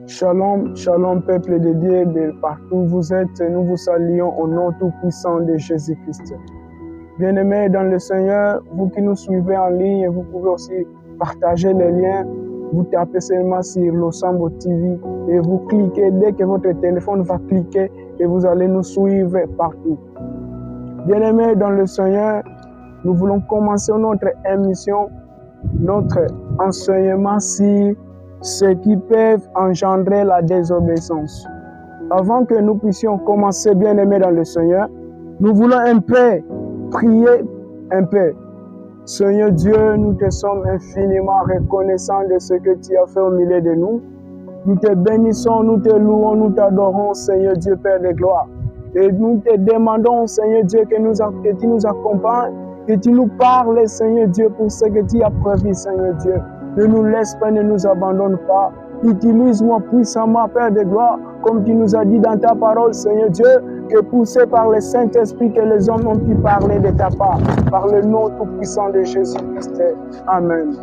Shalom, shalom, peuple de Dieu de partout vous êtes, nous vous saluons au nom tout-puissant de Jésus-Christ. Bien-aimés dans le Seigneur, vous qui nous suivez en ligne, vous pouvez aussi partager les liens. Vous tapez seulement sur Losambo TV et vous cliquez. Dès que votre téléphone va cliquer et vous allez nous suivre partout. Bien-aimés dans le Seigneur, nous voulons commencer notre émission, notre enseignement sur ce qui peut engendrer la désobéissance. Avant que nous puissions commencer, bien-aimés dans le Seigneur, nous voulons un peu prier un peu. Seigneur Dieu, nous te sommes infiniment reconnaissants de ce que tu as fait au milieu de nous. Nous te bénissons, nous te louons, nous t'adorons, Seigneur Dieu, Père de gloire. Et nous te demandons, Seigneur Dieu, que tu nous accompagnes, que tu nous parles, Seigneur Dieu, pour ce que tu as prévu, Seigneur Dieu. Ne nous laisse pas, ne nous abandonne pas. Utilise-moi puissamment, Père de gloire, comme tu nous as dit dans ta parole, Seigneur Dieu, que poussé par le Saint-Esprit que les hommes ont pu parler de ta part, par le nom tout-puissant de Jésus-Christ. Amen.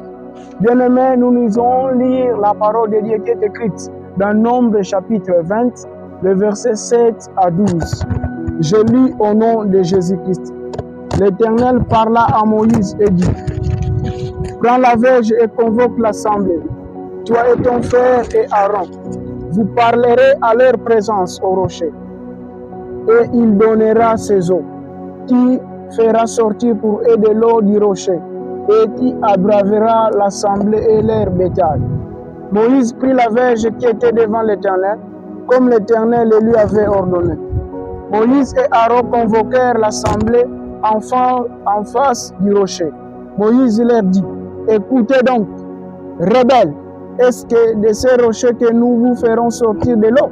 Bien-aimés, nous allons lire la parole de Dieu qui est écrite dans Nombre chapitre 20, le verset 7 à 12. Je lis au nom de Jésus-Christ. L'Éternel parla à Moïse et dit: prends la verge et convoque l'assemblée, toi et ton frère et Aaron. Vous parlerez à leur présence au rocher, et il donnera ses eaux, qui fera sortir pour eux de l'eau du rocher, et qui abreuvera l'assemblée et leur bétail. Moïse prit la verge qui était devant l'Éternel, comme l'Éternel le lui avait ordonné. Moïse et Aaron convoquèrent l'assemblée en face du rocher. Moïse leur dit: écoutez donc, rebelles, est-ce que de ces rochers que nous vous ferons sortir de l'eau?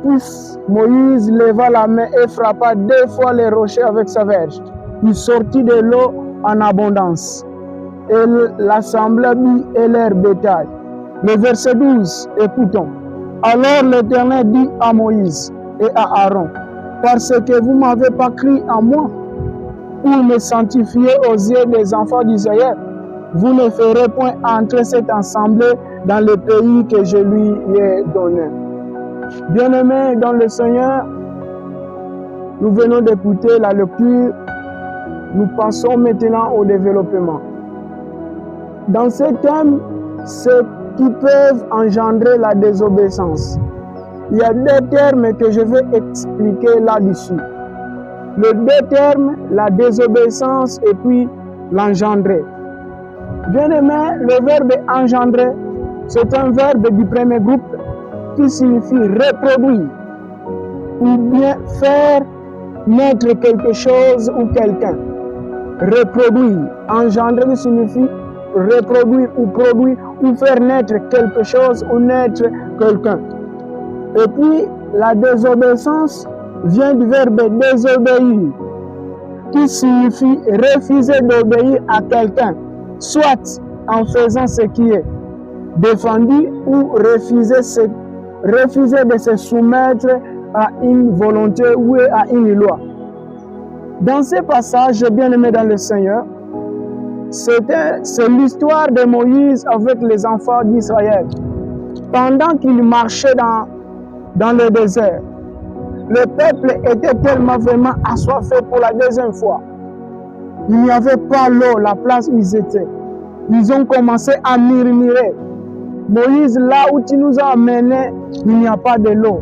Puis Moïse leva la main et frappa 2 fois les rochers avec sa verge. Il sortit de l'eau en abondance, et l'assemblée but et leur bétail. Le verset 12, écoutons. Alors l'Éternel dit à Moïse et à Aaron: parce que vous ne m'avez pas cru en moi, pour me sanctifier aux yeux des enfants d'Israël, vous ne ferez point entrer cette assemblée dans le pays que je lui ai donné. Bien-aimés dans le Seigneur, nous venons d'écouter la lecture. Nous passons maintenant au développement. Dans ce thème, ce qui peuvent engendrer la désobéissance. Il y a 2 termes que je vais expliquer là-dessus. Les 2 termes, la désobéissance et puis l'engendrer. Bien-aimé, le verbe engendrer, c'est un verbe du premier groupe qui signifie reproduire ou bien faire naître quelque chose ou quelqu'un. Reproduire. Engendrer signifie reproduire ou produire ou faire naître quelque chose ou naître quelqu'un. Et puis, la désobéissance vient du verbe désobéir, qui signifie refuser d'obéir à quelqu'un, soit en faisant ce qui est défendu ou refuser de se soumettre à une volonté ou à une loi. Dans ce passage, bien-aimé dans le Seigneur, c'est l'histoire de Moïse avec les enfants d'Israël. Pendant qu'il marchait dans le désert, le peuple était tellement vraiment assoiffé pour la 2e fois. Il n'y avait pas l'eau, la place où ils étaient. Ils ont commencé à murmurer. Moïse, là où tu nous as amenés, il n'y a pas de l'eau.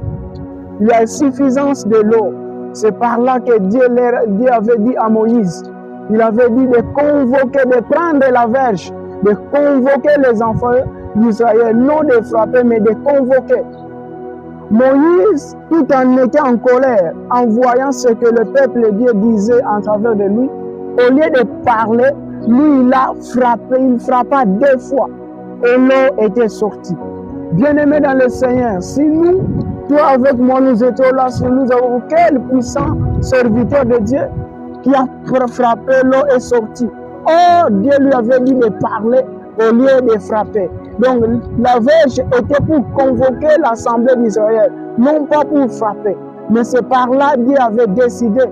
Il y a suffisance de l'eau. C'est par là que Dieu avait dit à Moïse, il avait dit de convoquer, de prendre la verge, de convoquer les enfants d'Israël, non de frapper, mais de convoquer. Moïse, tout en étant en colère, en voyant ce que le peuple de Dieu disait en travers de lui, au lieu de parler, lui il a frappé, il frappa 2 fois et l'eau était sortie. Bien-aimés dans le Seigneur, si nous, toi avec moi, nous étions là, si nous avons quel puissant serviteur de Dieu qui a frappé, l'eau est sortie. Oh, Dieu lui avait dit de parler au lieu de frapper. Donc, la verge était pour convoquer l'assemblée d'Israël, non pas pour frapper. Mais c'est par là Dieu avait décidé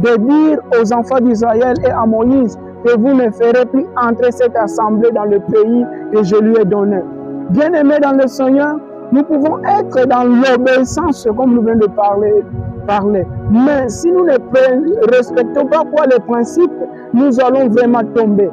de dire aux enfants d'Israël et à Moïse que vous ne ferez plus entrer cette assemblée dans le pays que je lui ai donné. Bien-aimés dans le Seigneur, nous pouvons être dans l'obéissance, comme nous venons de parler. Mais si nous ne respectons pas les principes, nous allons vraiment tomber.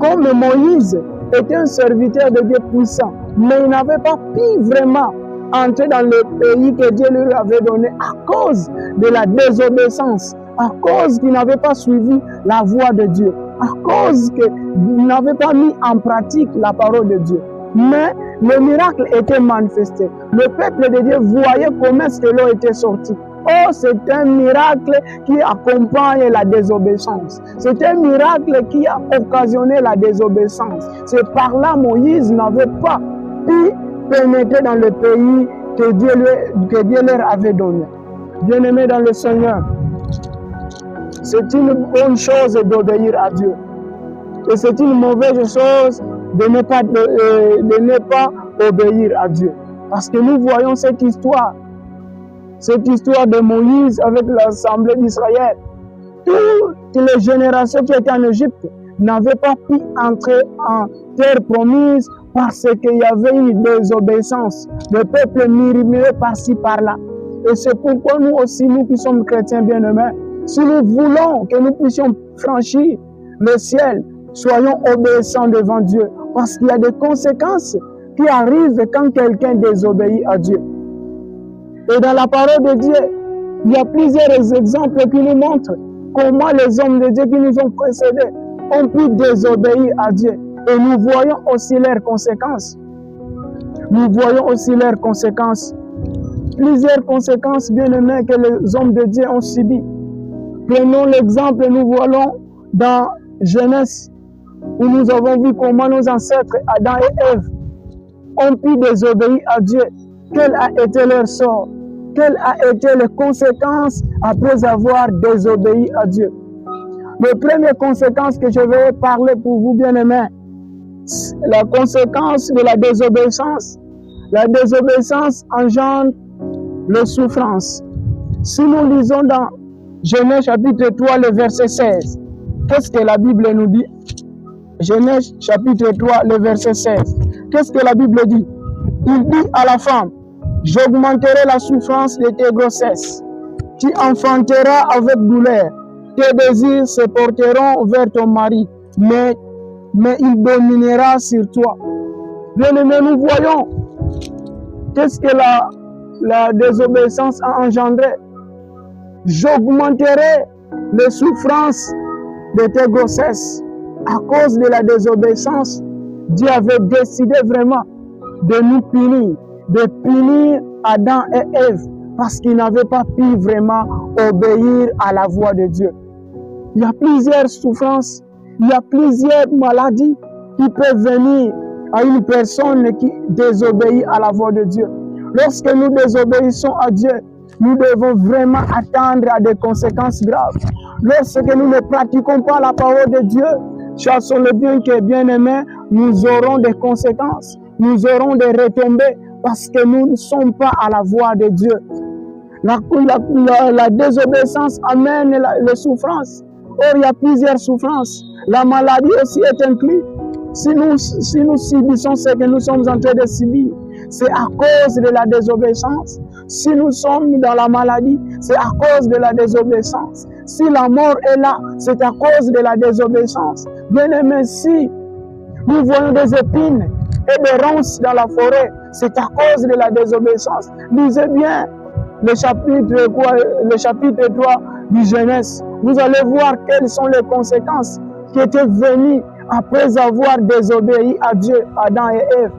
Comme Moïse était un serviteur de Dieu puissant, mais il n'avait pas pu vraiment entrer dans le pays que Dieu lui avait donné à cause de la désobéissance, à cause qu'il n'avait pas suivi la voie de Dieu, à cause qu'il n'avait pas mis en pratique la parole de Dieu. Mais le miracle était manifesté. Le peuple de Dieu voyait comment est-ce que l'eau était sortie. Oh, c'est un miracle qui accompagne la désobéissance. C'est un miracle qui a occasionné la désobéissance. C'est par là Moïse n'avait pas pu pénétrer dans le pays que Dieu leur avait donné. Bien-aimés dans le Seigneur, c'est une bonne chose d'obéir à Dieu. Et c'est une mauvaise chose de ne pas obéir à Dieu. Parce que nous voyons cette histoire de Moïse avec l'assemblée d'Israël. Toutes les générations qui étaient en Égypte n'avaient pas pu entrer en terre promise parce qu'il y avait une désobéissance. Le peuple murmurait par-ci, par-là. Et c'est pourquoi nous aussi, nous qui sommes chrétiens bien-aimés, si nous voulons que nous puissions franchir le ciel, soyons obéissants devant Dieu. Parce qu'il y a des conséquences qui arrivent quand quelqu'un désobéit à Dieu. Et dans la parole de Dieu, il y a plusieurs exemples qui nous montrent comment les hommes de Dieu qui nous ont précédés ont pu désobéir à Dieu. Et nous voyons aussi leurs conséquences. Nous voyons aussi leurs conséquences. Plusieurs conséquences bien-aimées que les hommes de Dieu ont subies. Prenons l'exemple, nous voyons dans Genèse, où nous avons vu comment nos ancêtres, Adam et Ève, ont pu désobéir à Dieu. Quel a été leur sort? Quelles ont été les conséquences après avoir désobéi à Dieu? La première conséquence que je vais parler pour vous, bien-aimés, la conséquence de la désobéissance. La désobéissance engendre la souffrance. Si nous lisons dans Genèse chapitre 3, le verset 16, qu'est-ce que la Bible nous dit? Genèse chapitre 3, le verset 16. Qu'est-ce que la Bible dit? Il dit à la femme, j'augmenterai la souffrance de tes grossesses. Tu enfanteras avec douleur. Tes désirs se porteront vers ton mari, mais il dominera sur toi. Bien-aimés, nous voyons qu'est-ce que la désobéissance a engendré. J'augmenterai les souffrances de tes grossesses. À cause de la désobéissance, Dieu avait décidé vraiment de nous punir, de punir Adam et Ève, parce qu'ils n'avaient pas pu vraiment obéir à la voix de Dieu. Il y a plusieurs souffrances, il y a plusieurs maladies qui peuvent venir à une personne qui désobéit à la voix de Dieu. Lorsque nous désobéissons à Dieu, nous devons vraiment attendre à des conséquences graves. Lorsque nous ne pratiquons pas la parole de Dieu, chassons-le bien-aimés, nous aurons des conséquences, nous aurons des retombées parce que nous ne sommes pas à la voix de Dieu. La désobéissance amène les souffrances. Or, il y a plusieurs souffrances. La maladie aussi est inclue. Si nous subissons ce que nous sommes en train de subir, c'est à cause de la désobéissance. Si nous sommes dans la maladie, c'est à cause de la désobéissance. Si la mort est là, c'est à cause de la désobéissance. Bien-aimés, si nous voyons des épines et des ronces dans la forêt, c'est à cause de la désobéissance. Lisez bien le chapitre 3 du Genèse. Vous allez voir quelles sont les conséquences qui étaient venues après avoir désobéi à Dieu, Adam et Ève.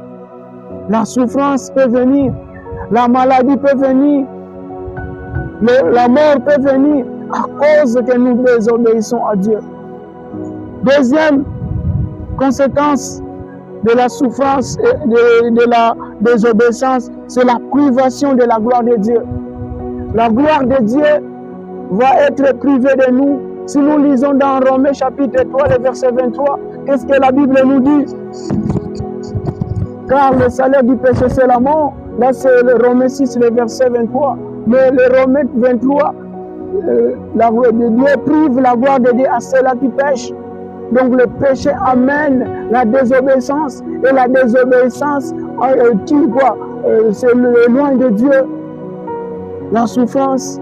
La souffrance peut venir, la maladie peut venir, la mort peut venir à cause que nous désobéissons à Dieu. Deuxième conséquence de la souffrance et de la désobéissance, c'est la privation de la gloire de Dieu. La gloire de Dieu va être privée de nous. Si nous lisons dans Romains chapitre 3, le verset 23, qu'est-ce que la Bible nous dit? Car le salaire du péché, c'est la mort. Là, c'est le Romains 6, le verset 23. Mais le Romains 23, la gloire de Dieu prive la gloire de Dieu à ceux-là qui pêchent. Donc le péché amène la désobéissance et la désobéissance c'est loin de Dieu. La souffrance,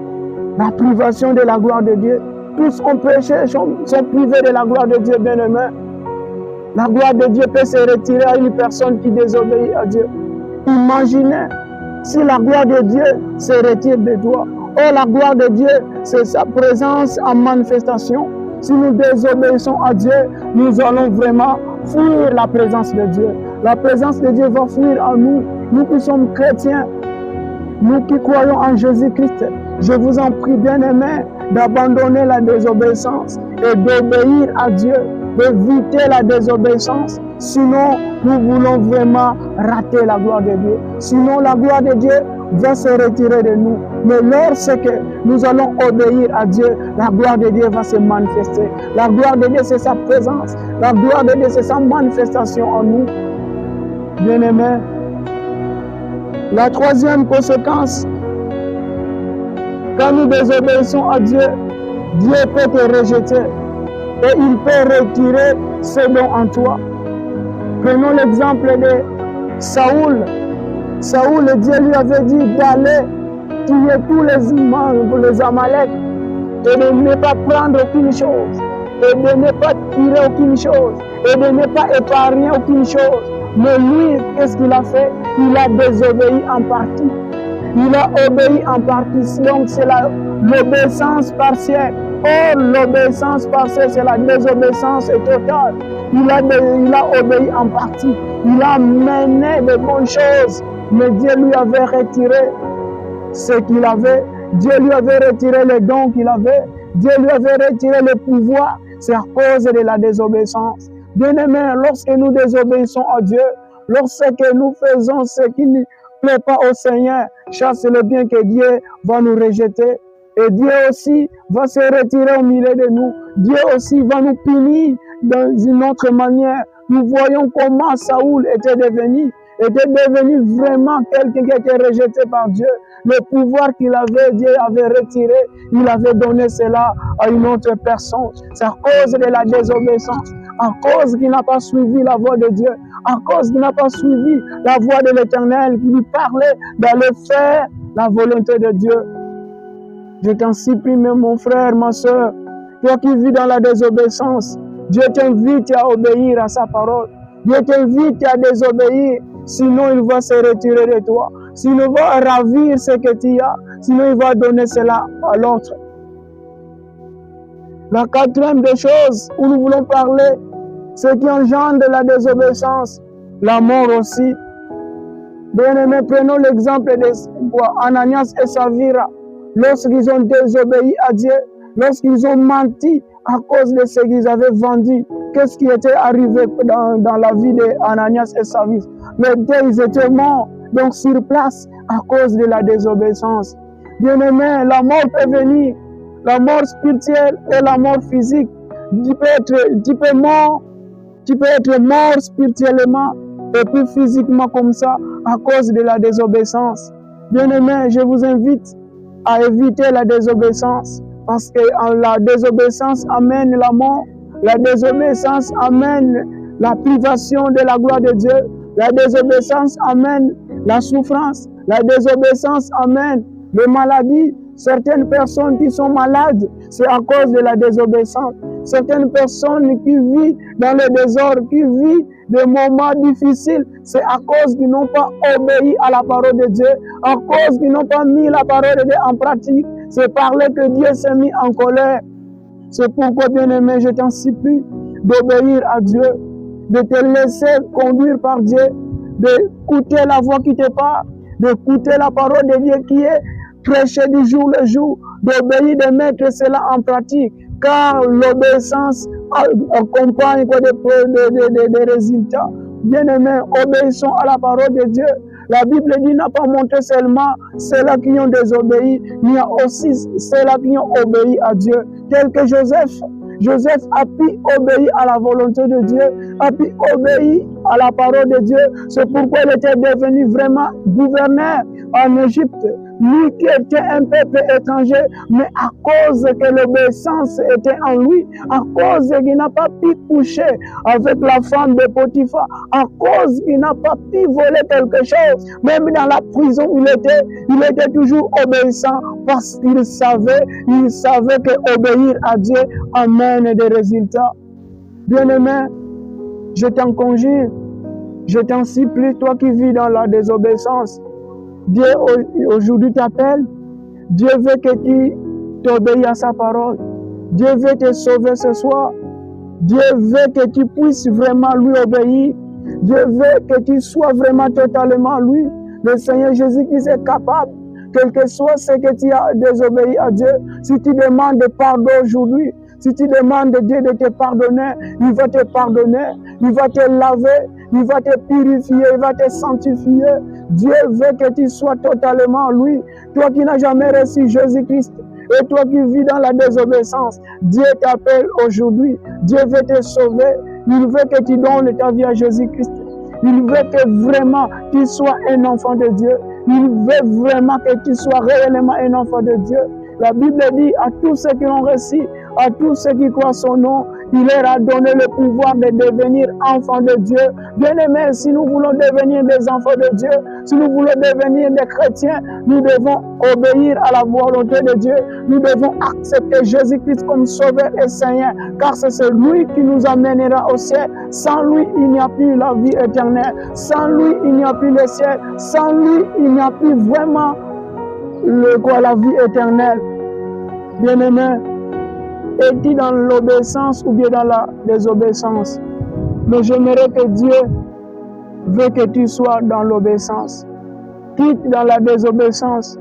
la privation de la gloire de Dieu. Tous ont péché, sont privés de la gloire de Dieu, bien-aimé. La gloire de Dieu peut se retirer à une personne qui désobéit à Dieu. Imaginez si la gloire de Dieu se retire de toi. Oh, la gloire de Dieu, c'est sa présence en manifestation. Si nous désobéissons à Dieu, nous allons vraiment fuir la présence de Dieu. La présence de Dieu va fuir en nous. Nous qui sommes chrétiens, nous qui croyons en Jésus-Christ, je vous en prie, bien-aimés, d'abandonner la désobéissance et d'obéir à Dieu, d'éviter la désobéissance. Sinon, nous voulons vraiment rater la gloire de Dieu. Sinon, la gloire de Dieu va se retirer de nous. Mais lorsque nous allons obéir à Dieu, la gloire de Dieu va se manifester. La gloire de Dieu, c'est sa présence. La gloire de Dieu, c'est sa manifestation en nous. Bien-aimés, la troisième conséquence, quand nous désobéissons à Dieu, Dieu peut te rejeter et il peut retirer ce don en toi. Prenons l'exemple de Saoul. Saoul, Dieu lui avait dit d'aller tuer tous les Amalek et de ne pas prendre aucune chose, et de ne pas tirer aucune chose, et de ne pas épargner aucune chose. Mais lui, qu'est-ce qu'il a fait? Il a désobéi en partie. Il a obéi en partie. Donc c'est l'obéissance partielle. Or, l'obéissance partielle, c'est la désobéissance totale. Il a obéi en partie. Il a mené de bonnes choses. Mais Dieu lui avait retiré ce qu'il avait. Dieu lui avait retiré les dons qu'il avait. Dieu lui avait retiré le pouvoir. C'est à cause de la désobéissance. Bien-aimés, lorsque nous désobéissons à Dieu, lorsque nous faisons ce qui ne plaît pas au Seigneur, chassez-le bien que Dieu va nous rejeter. Et Dieu aussi va se retirer au milieu de nous. Dieu aussi va nous punir dans une autre manière. Nous voyons comment Saoul était devenu vraiment quelqu'un qui était rejeté par Dieu. Le pouvoir qu'il avait, Dieu avait retiré. Il avait donné cela à une autre personne. C'est à cause de la désobéissance, à cause qu'il n'a pas suivi la voie de Dieu, à cause qu'il n'a pas suivi la voie de l'Éternel qui lui parlait d'aller faire la volonté de Dieu. Je t'en supplie, mon frère, ma soeur, toi qui vis dans la désobéissance, Dieu t'invite à obéir à sa parole. Dieu t'invite à désobéir, sinon il va se retirer de toi. Sinon il va ravir ce que tu as, sinon il va donner cela à l'autre. La quatrième des choses où nous voulons parler, ce qui engendre la désobéissance, la mort aussi. Bien-aimés, prenons l'exemple d'Ananias et Saphira. Lorsqu'ils ont désobéi à Dieu, lorsqu'ils ont menti à cause de ce qu'ils avaient vendu, qu'est-ce qui était arrivé dans la vie d'Ananias et Saphira? Les deux, ils étaient morts, donc sur place, à cause de la désobéissance. Bien-aimés, la mort peut venir, la mort spirituelle et la mort physique. Tu peux être mort spirituellement et puis physiquement comme ça, à cause de la désobéissance. Bien-aimés, je vous invite à éviter la désobéissance, parce que la désobéissance amène la mort, la désobéissance amène la privation de la gloire de Dieu, la désobéissance amène la souffrance, la désobéissance amène les maladies. Certaines personnes qui sont malades, c'est à cause de la désobéissance. Certaines personnes qui vivent dans le désordre, qui vivent des moments difficiles, c'est à cause qu'ils n'ont pas obéi à la parole de Dieu, à cause qu'ils n'ont pas mis la parole de Dieu en pratique. C'est par là que Dieu s'est mis en colère. C'est pourquoi, bien-aimé, je t'en supplie d'obéir à Dieu, de te laisser conduire par Dieu, d'écouter la voix qui te parle, d'écouter la parole de Dieu qui est prêchée du jour le jour, d'obéir, de mettre cela en pratique, car l'obéissance accompagne des résultats. Bien-aimés, obéissons à la parole de Dieu. La Bible dit n'a pas montré seulement ceux-là qui ont désobéi, il y a aussi ceux-là qui ont obéi à Dieu, tel que Joseph. Joseph a pu obéir à la volonté de Dieu, a pu obéir à la parole de Dieu. C'est pourquoi il était devenu vraiment gouverneur en Égypte. Lui qui était un peuple étranger, mais à cause que l'obéissance était en lui, à cause qu'il n'a pas pu coucher avec la femme de Potiphar, à cause qu'il n'a pas pu voler quelque chose, même dans la prison où il était toujours obéissant parce qu'il savait que obéir à Dieu amène des résultats. Bien-aimé, je t'en conjure, je t'en supplie, toi qui vis dans la désobéissance, Dieu aujourd'hui t'appelle. Dieu veut que tu t'obéis à sa parole. Dieu veut te sauver ce soir. Dieu veut que tu puisses vraiment lui obéir. Dieu veut que tu sois vraiment totalement lui. Le Seigneur Jésus-Christ est capable, quel que soit ce que tu as désobéi à Dieu. Si tu demandes pardon aujourd'hui, si tu demandes à Dieu de te pardonner, il va te pardonner, il va te laver, il va te purifier, il va te sanctifier. Dieu veut que tu sois totalement lui. Toi qui n'as jamais reçu Jésus-Christ et toi qui vis dans la désobéissance, Dieu t'appelle aujourd'hui. Dieu veut te sauver. Il veut que tu donnes ta vie à Jésus-Christ. Il veut que vraiment tu sois un enfant de Dieu. Il veut vraiment que tu sois réellement un enfant de Dieu. La Bible dit à tous ceux qui ont reçu, à tous ceux qui croient son nom, il leur a donné le pouvoir de devenir enfants de Dieu. Bien-aimés, si nous voulons devenir des enfants de Dieu, si nous voulons devenir des chrétiens, nous devons obéir à la volonté de Dieu. Nous devons accepter Jésus-Christ comme Sauveur et Seigneur, car c'est lui qui nous amènera au ciel. Sans lui, il n'y a plus la vie éternelle. Sans lui, il n'y a plus le ciel. Sans lui, il n'y a plus vraiment la vie éternelle. Bien-aimé, es-tu dans l'obéissance ou bien dans la désobéissance? Mais j'aimerais que Dieu veut que tu sois dans l'obéissance. Quitte dans la désobéissance.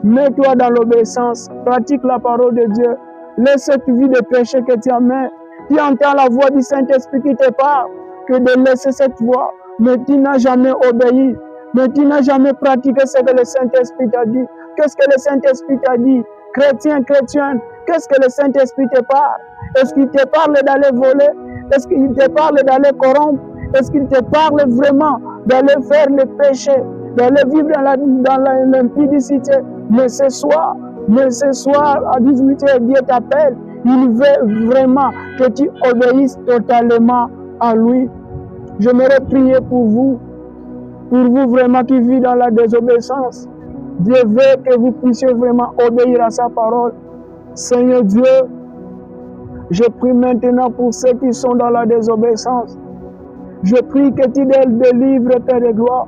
Mets-toi dans l'obéissance. Pratique la parole de Dieu. Laisse cette vie de péché que tu amènes. Tu entends la voix du Saint-Esprit qui te parle, que de laisser cette voix. Mais tu n'as jamais obéi. Mais tu n'as jamais pratiqué ce que le Saint-Esprit t'a dit. Qu'est-ce que le Saint-Esprit t'a dit? Chrétien, chrétienne, qu'est-ce que le Saint-Esprit te parle? Est-ce qu'il te parle d'aller voler? Est-ce qu'il te parle d'aller corrompre? Est-ce qu'il te parle vraiment d'aller faire le péché, d'aller vivre dans l'impudicité? Mais ce soir à 18h, Dieu t'appelle. Il veut vraiment que tu obéisses totalement à lui. J'aimerais prier pour vous vraiment qui vivez dans la désobéissance. Dieu veut que vous puissiez vraiment obéir à sa parole. Seigneur Dieu, je prie maintenant pour ceux qui sont dans la désobéissance. Je prie que tu délivres, Père de gloire.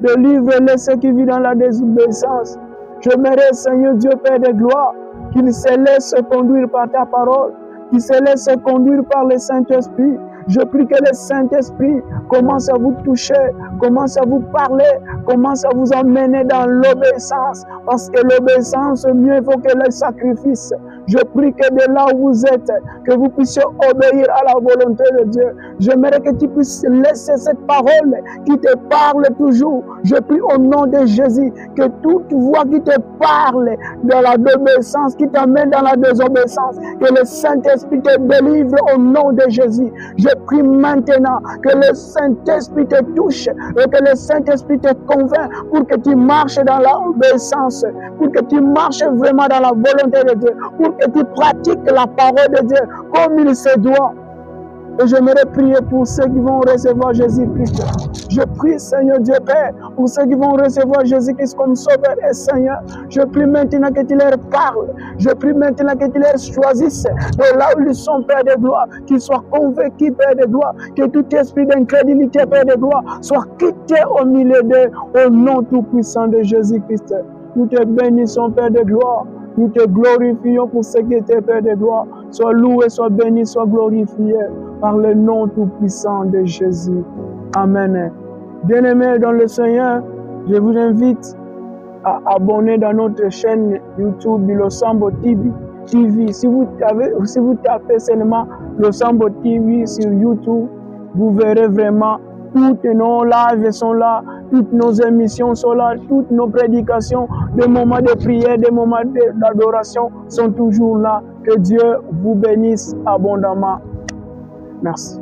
Délivre-les ceux qui vivent dans la désobéissance. J'aimerais, Seigneur Dieu, Père de gloire, qu'ils se laissent conduire par ta parole, qu'ils se laissent conduire par le Saint-Esprit. Je prie que le Saint-Esprit commence à vous toucher, commence à vous parler, commence à vous emmener dans l'obéissance. Parce que l'obéissance, mieux vaut que le sacrifice. Je prie que de là où vous êtes, que vous puissiez obéir à la volonté de Dieu. J'aimerais que tu puisses laisser cette parole qui te parle toujours. Je prie au nom de Jésus que toute voix qui te parle de la désobéissance, qui t'amène dans la désobéissance, que le Saint-Esprit te délivre au nom de Jésus. Je prie maintenant que le Saint-Esprit te touche et que le Saint-Esprit te convainc pour que tu marches dans l'obéissance, pour que tu marches vraiment dans la volonté de Dieu, pour que tu pratiques la parole de Dieu comme il se doit. Et j'aimerais prier pour ceux qui vont recevoir Jésus-Christ. Je prie, Seigneur Dieu Père, pour ceux qui vont recevoir Jésus-Christ comme Sauveur et Seigneur. Je prie maintenant que tu leur parles. Je prie maintenant que tu les choisisses de là où ils sont, Père de gloire, qu'ils soient convaincus, Père de gloire, que tout esprit d'incrédulité, Père de gloire, soit quitté au milieu d'eux, au nom tout-puissant de Jésus-Christ. Nous te bénissons, Père de gloire. Nous te glorifions pour ce qui était, Père de gloire. Sois loué, sois béni, sois glorifié par le nom tout-puissant de Jésus. Amen. Bien-aimés dans le Seigneur, je vous invite à abonner dans notre chaîne YouTube Losambo TV. Si vous tapez seulement Losambo TV sur YouTube, vous verrez vraiment toutes nos lives sont là, toutes nos émissions sont là, toutes nos prédications, des moments de prière, des moments d'adoration sont toujours là. Que Dieu vous bénisse abondamment. Merci.